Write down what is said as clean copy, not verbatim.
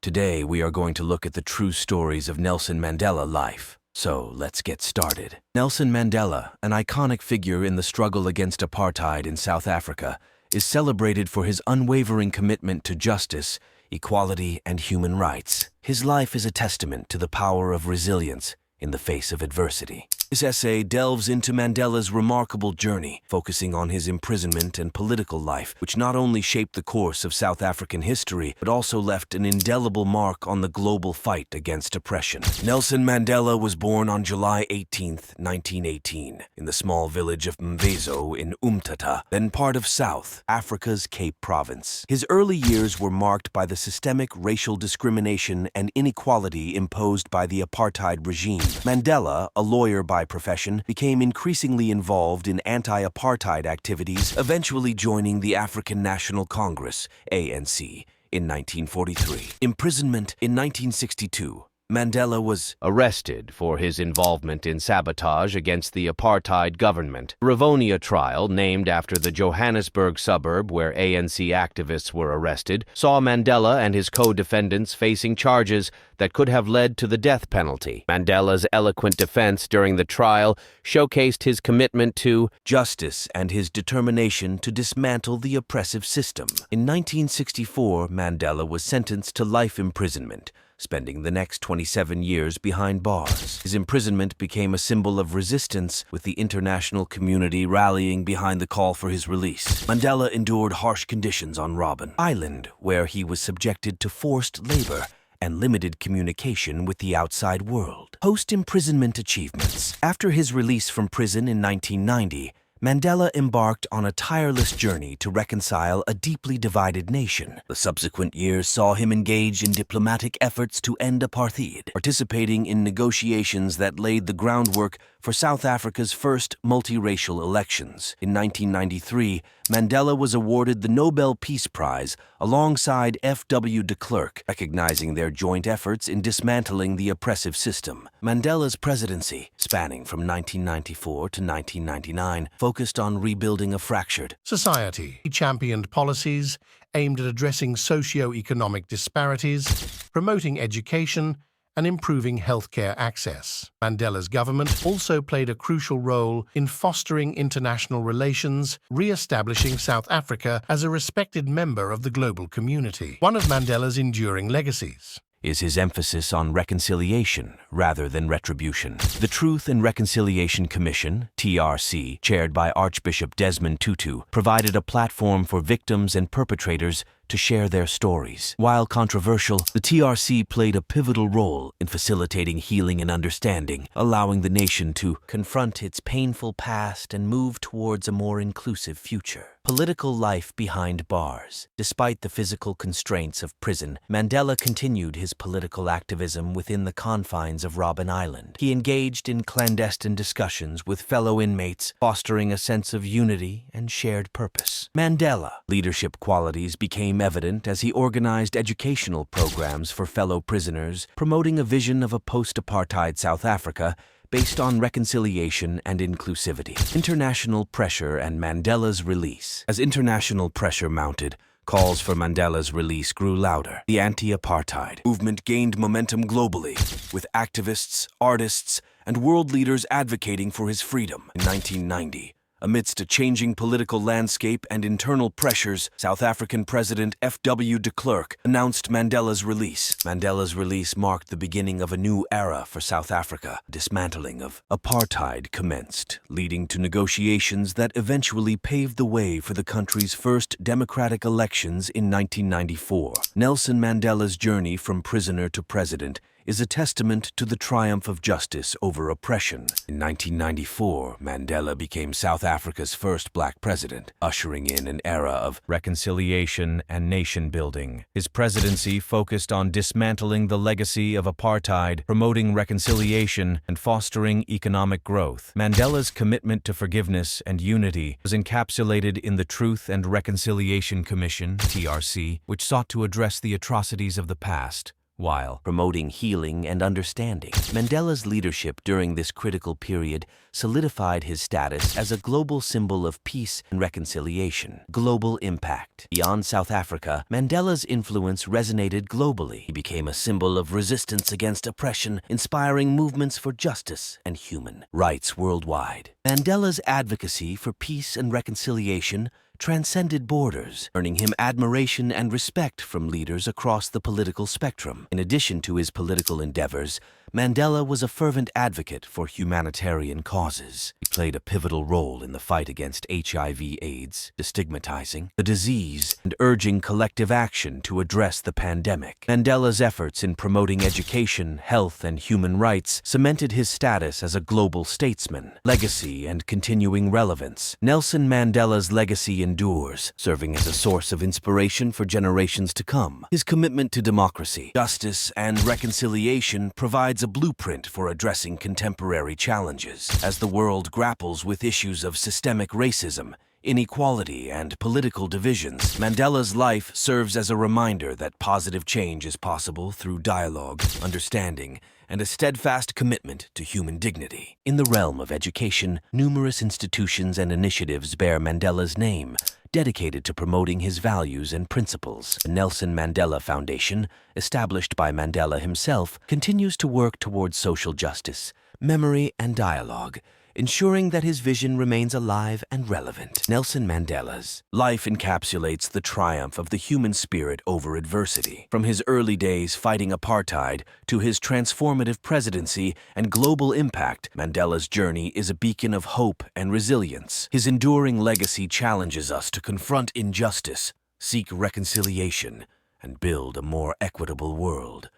Today, we are going to look at the true stories of Nelson Mandela life. So, let's get started. Nelson Mandela, an iconic figure in the struggle against apartheid in South Africa, is celebrated for his unwavering commitment to justice, equality, and human rights. His life is a testament to the power of resilience in the face of adversity. This essay delves into Mandela's remarkable journey, focusing on his imprisonment and political life, which not only shaped the course of South African history, but also left an indelible mark on the global fight against oppression. Nelson Mandela was born on July 18, 1918, in the small village of Mvezo in Umtata, then part of South Africa's Cape Province. His early years were marked by the systemic racial discrimination and inequality imposed by the apartheid regime. Mandela, a lawyer by profession, became increasingly involved in anti-apartheid activities, eventually joining the African National Congress, ANC, in 1943. Imprisonment in 1962. Mandela was arrested for his involvement in sabotage against the apartheid government. Rivonia Trial, named after the Johannesburg suburb where ANC activists were arrested, saw Mandela and his co-defendants facing charges that could have led to the death penalty. Mandela's eloquent defense during the trial showcased his commitment to justice and his determination to dismantle the oppressive system. In 1964, Mandela was sentenced to life imprisonment, spending the next 27 years behind bars. His imprisonment became a symbol of resistance, with the international community rallying behind the call for his release. Mandela endured harsh conditions on Robben Island, where he was subjected to forced labor and limited communication with the outside world. Post-imprisonment achievements. After his release from prison in 1990, Mandela embarked on a tireless journey to reconcile a deeply divided nation. The subsequent years saw him engage in diplomatic efforts to end apartheid, participating in negotiations that laid the groundwork for South Africa's first multiracial elections. In 1993, Mandela was awarded the Nobel Peace Prize alongside F.W. de Klerk, recognizing their joint efforts in dismantling the oppressive system. Mandela's presidency, spanning from 1994 to 1999, focused on rebuilding a fractured society. He championed policies aimed at addressing socio-economic disparities, promoting education, and improving healthcare access. Mandela's government also played a crucial role in fostering international relations, re-establishing South Africa as a respected member of the global community. One of Mandela's enduring legacies is his emphasis on reconciliation rather than retribution. The Truth and Reconciliation Commission, TRC, chaired by Archbishop Desmond Tutu, provided a platform for victims and perpetrators to share their stories. While controversial, the TRC played a pivotal role in facilitating healing and understanding, allowing the nation to confront its painful past and move towards a more inclusive future. Political life behind bars. Despite the physical constraints of prison, Mandela continued his political activism within the confines of Robben Island. He engaged in clandestine discussions with fellow inmates, fostering a sense of unity and shared purpose. Mandela leadership qualities became evident as he organized educational programs for fellow prisoners, promoting a vision of a post-apartheid South Africa based on reconciliation and inclusivity. International pressure and Mandela's release. As international pressure mounted, calls for Mandela's release grew louder. The anti-apartheid movement gained momentum globally, with activists, artists, and world leaders advocating for his freedom. In 1990, amidst a changing political landscape and internal pressures, South African President F.W. de Klerk announced Mandela's release. Mandela's release marked the beginning of a new era for South Africa. Dismantling of apartheid commenced, leading to negotiations that eventually paved the way for the country's first democratic elections in 1994. Nelson Mandela's journey from prisoner to president is a testament to the triumph of justice over oppression. In 1994, Mandela became South Africa's first black president, ushering in an era of reconciliation and nation-building. His presidency focused on dismantling the legacy of apartheid, promoting reconciliation, and fostering economic growth. Mandela's commitment to forgiveness and unity was encapsulated in the Truth and Reconciliation Commission, TRC, which sought to address the atrocities of the past while promoting healing and understanding. Mandela's leadership during this critical period solidified his status as a global symbol of peace and reconciliation. Global impact. Beyond South Africa, Mandela's influence resonated globally. He became a symbol of resistance against oppression, inspiring movements for justice and human rights worldwide. Mandela's advocacy for peace and reconciliation transcended borders, earning him admiration and respect from leaders across the political spectrum. In addition to his political endeavors, Mandela was a fervent advocate for humanitarian causes. He played a pivotal role in the fight against HIV/AIDS, destigmatizing the disease and urging collective action to address the pandemic. Mandela's efforts in promoting education, health, and human rights cemented his status as a global statesman. Legacy and continuing relevance. Nelson Mandela's legacy endures, serving as a source of inspiration for generations to come. His commitment to democracy, justice, and reconciliation provides a blueprint for addressing contemporary challenges. As the world grapples with issues of systemic racism, inequality, and political divisions, Mandela's life serves as a reminder that positive change is possible through dialogue, understanding, and a steadfast commitment to human dignity. In the realm of education, numerous institutions and initiatives bear Mandela's name, dedicated to promoting his values and principles. The Nelson Mandela Foundation, established by Mandela himself, continues to work towards social justice, memory, and dialogue, ensuring that his vision remains alive and relevant. Nelson Mandela's life encapsulates the triumph of the human spirit over adversity. From his early days fighting apartheid to his transformative presidency and global impact, Mandela's journey is a beacon of hope and resilience. His enduring legacy challenges us to confront injustice, seek reconciliation, and build a more equitable world.